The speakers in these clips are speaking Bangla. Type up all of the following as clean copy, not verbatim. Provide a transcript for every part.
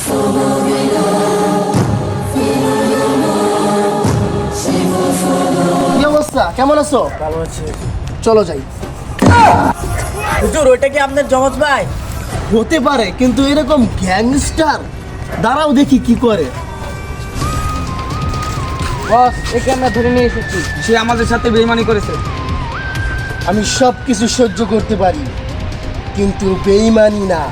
কি অবস্থা, কেমন আছো? ভালো আছে। চলো যাই। হুজুর, ওইটা কি আপনার জমজ ভাই? হতে পারে, কিন্তু এরকম গ্যাংস্টার, দাঁড়াও দেখি কি করে। বস, একে আমরা ধরে নিয়ে এসেছি। সে আমাদের সাথে বেইমানি করেছে। আমি সব কিছু সহ্য করতে পারি, কিন্তু বেঈমানি না।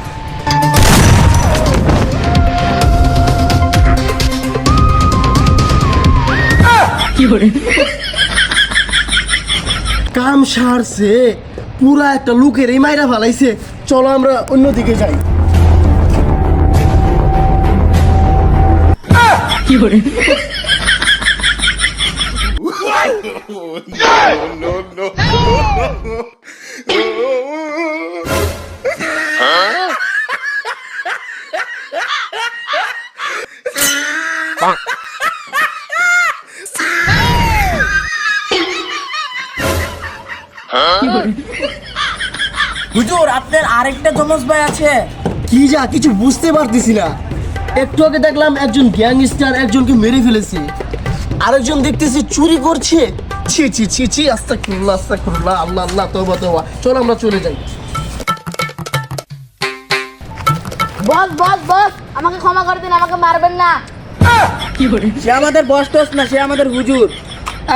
কাম সারছে, পুরা একটা লোকের এই মাইরা ফালাইছে। চলো আমরা অন্যদিকে যাই। হুজুর, আপনার আরেকটা জমজ ভাই আছে। কি যা কিছু বুঝতে পারতেছি না। একটু আগে দেখলাম একজন গ্যাংস্টার একজনকে মেরে ফেলেছে, আরেকজন দেখতেছি চুরি করছে। ছি ছি ছি ছি, আস্তাগফিরুল্লাহ আস্তাগফিরুল্লাহ, আল্লাহ আল্লাহ, তওবা তওবা। চলো আমরা চলে যাই। বস বস বস, আমাকে ক্ষমা করে দিন, আমাকে মারবেন না। সে আমাদের বস টস না, সে আমাদের হুজুর।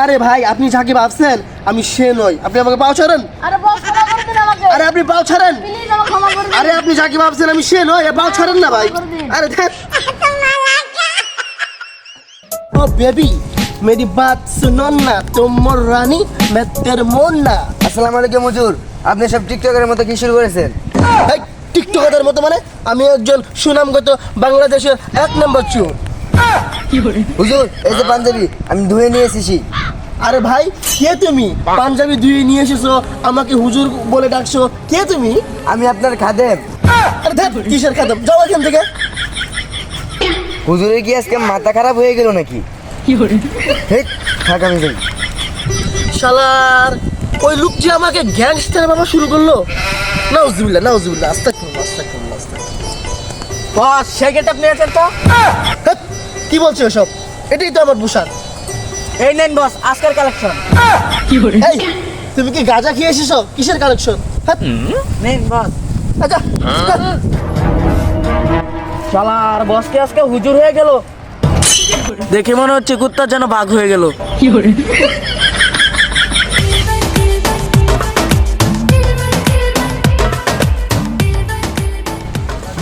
আরে ভাই, আপনি যাকে ভাবছেন আমি সে নই। আপনি আমাকে পাও ছাড়েন। আরে বস, ক্ষমা করে দিন আমাকে। আরে আপনি পাও ছাড়েন। প্লিজ আমাকে ক্ষমা করে দিন। আরে আপনি যাকে ভাবছেন আমি সে নই, পাও ছাড়েন না ভাই। আরে ধ্যাৎ। ও বেবি, मेरी बात सुनो ना, तुम मोर रानी मैं तेरे मोन्ना। আসসালামু আলাইকুম হুজুর, আপনি সব টিকটকের মতো কি শুরু করেছেন? এই টিকটকারদের মতো মানে? আমি একজন সুনামগত বাংলাদেশের এক নম্বর চোর। হুজুর, এই যে পাঞ্জাবি আমি ধুয়ে নিয়ে এসেছি। আরে ভাই, কে তুমি? পাঞ্জাবি ধুয়ে নিয়ে এসেছো, আমাকে হুজুর বলে ডাকছো, কে তুমি? আমি আপনার খাদেম। আরে ধ্যাৎ, কিসের খাদম? যাও এখান থেকে। হুজুরের কি আজকে মাথা খারাপ হয়ে গেল নাকি? হেই, থাক আমি যাই। শালার ওই লোক যে আমাকে গ্যাংস্টার বাবা শুরু করলো। নাউজুবিল্লাহ নাউজুবিল্লাহ, আস্তাগফিরুল্লাহ আস্তাগফিরুল্লাহ আস্তাগফিরুল্লাহ। বস, সে গেটআপ নিয়েছেন তো? হেৎ, কি বলছো এসব? এটাই তো আমার পোশাক। এই নেন বস, আজকের কালেকশন। এই, তুমি কি গাঁজা খেয়ে এসেছো? কিসের কালেকশন? নেন বস। আচ্ছা, শালার বসকে আজকে হুজুর হয়ে গেল। দেখে মনে হচ্ছে কুত্তা যেন বাঘ হয়ে গেল।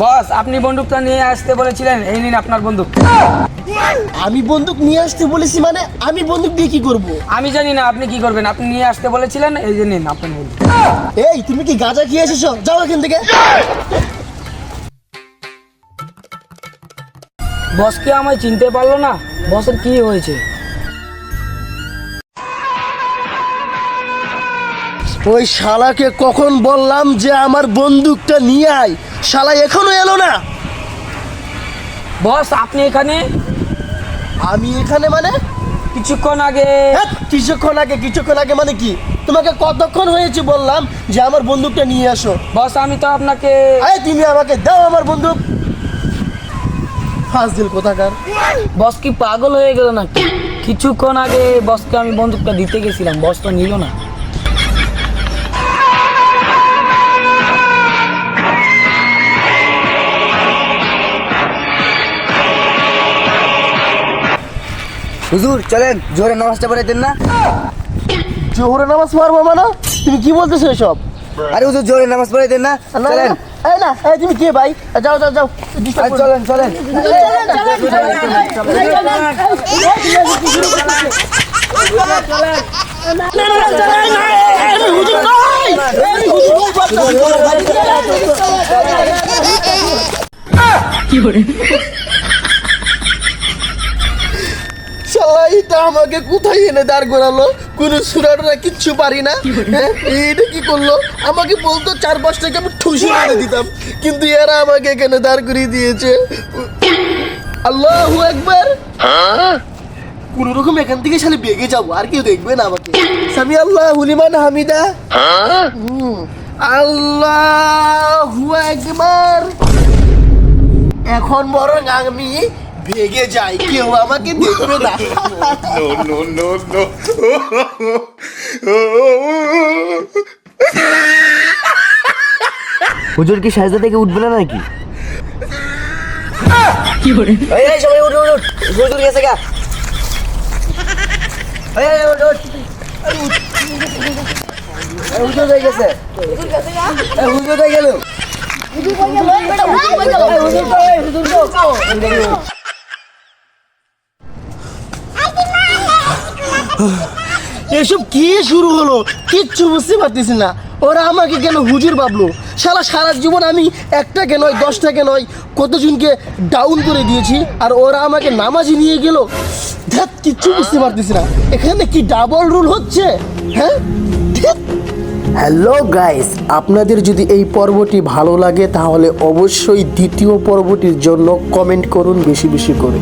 বস, আপনি বন্দুকটা নিয়ে আসতে বলেছিলেন, এই নিন আপনার বন্দুক। আমি বন্দুক নিয়ে আসতে বলেছি মানে? আমি বন্দুক দিয়ে কি করব? আমি জানি না আপনি কি করবেন, আপনি নিয়ে আসতে বলেছিলেন, এই যে নিন আপনার বন্দুক। এই, তুমি কি গাঁজা খেয়ে এসেছো? যাও এখান থেকে। বস কি আমায় চিনতে পারলো না? বসের কি হয়েছে? ওই শালাকে কখন বললাম যে আমার বন্দুকটা নিয়ে আয়, শালা এখনো এলো না। বস, আপনি এখানে? আমি এখানে মানে? কিছুক্ষণ আগে। হ্যাঁ, কিছুক্ষণ আগে মানে কি? তোমাকে কতক্ষণ হয়েছে বললাম যে আমার বন্দুকটা নিয়ে আসো? বস, আমি তো আপনাকে। আরে তুমি আমাকে দাও আমার বন্দুক। ফাজিল কোথাকার। বস কি পাগল হয়ে গেল নাকি? কিছুক্ষণ আগে বসকে আমি বন্দুকটা দিতে গেছিলাম, বস তো নিল না। হুজুর চলেন, জোরে নামাজটা পড়ে দেন না। জোহরে নামাজ পড়বো মানে? তুমি কি বলতেছো এসব? আরে হুজুর, জোরে নামাজ পড়ে দেন না। না, চলেন। এই না, এই তুমি কে ভাই? যাও যাও যাও, আরে চলেন চলেন। এটা আমাকে কোথায় এনে দাঁড় করালো? কোন সুরাটরা কিচ্ছু পারি না। হ্যাঁ, এটা কি করলো? আমাকে বলতো 4-5 টাকা আমি ঠুসি মেরে দিতাম, কিন্তু এরা আমাকে এখানে দাঁড় করিয়ে দিয়েছে। আল্লাহু আকবার। কোন রকম এখান থেকে শালি বেগে যাবো, আর কেউ দেখবে না আমাকে। সামি আল্লাহু লিমান হামিদা। আল্লাহু আকবার। এখন বরং আমি ভেগে যাই, কেউ আমাকে দেখবে না। হুজুর কি সাজদা থেকে উঠবে না নাকি? এই সবাই উঠ উঠ উঠ, হুজুর গেছে গা। এই উঠ উঠ, হুজুর হয়ে গেছে, হুজুর হয়ে গেল। এসব কি শুরু হলো, কিচ্ছু বুঝতে পারতেছি না। ওরা আমাকে কেন হুজুর ভাবলো? সারা জীবন আমি একটাকে নয় 10টাকে নয় কতজনকে ডাউন করে দিয়েছি, আর ওরা আমাকে নামাজি নিয়ে গেল। ধ্যাৎ, কিচ্ছু বুঝতে পারতেছি না, এখানে কি ডাবল রুল হচ্ছে? হ্যাঁ, হ্যালো গাইস, আপনাদের যদি এই পর্বটি ভালো লাগে তাহলে অবশ্যই দ্বিতীয় পর্বটির জন্য কমেন্ট করুন বেশি বেশি করে।